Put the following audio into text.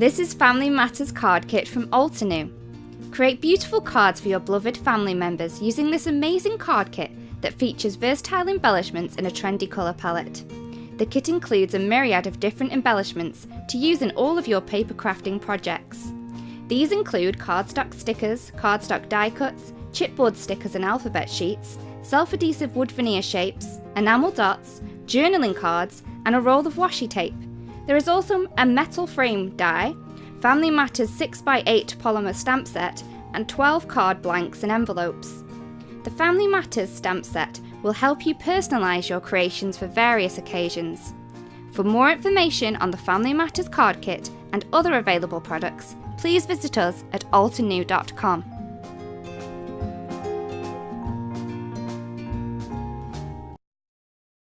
This is Family Matters card kit from Altenew. Create beautiful cards for your beloved family members using this amazing card kit that features versatile embellishments in a trendy colour palette. The kit includes a myriad of different embellishments to use in all of your paper crafting projects. These include cardstock stickers, cardstock die cuts, chipboard stickers and alphabet sheets, self-adhesive wood veneer shapes, enamel dots, journaling cards, and a roll of washi tape. There is also a metal frame die, Family Matters 6x8 polymer stamp set, and 12 card blanks and envelopes. The Family Matters stamp set will help you personalise your creations for various occasions. For more information on the Family Matters card kit and other available products, please visit us at altenew.com.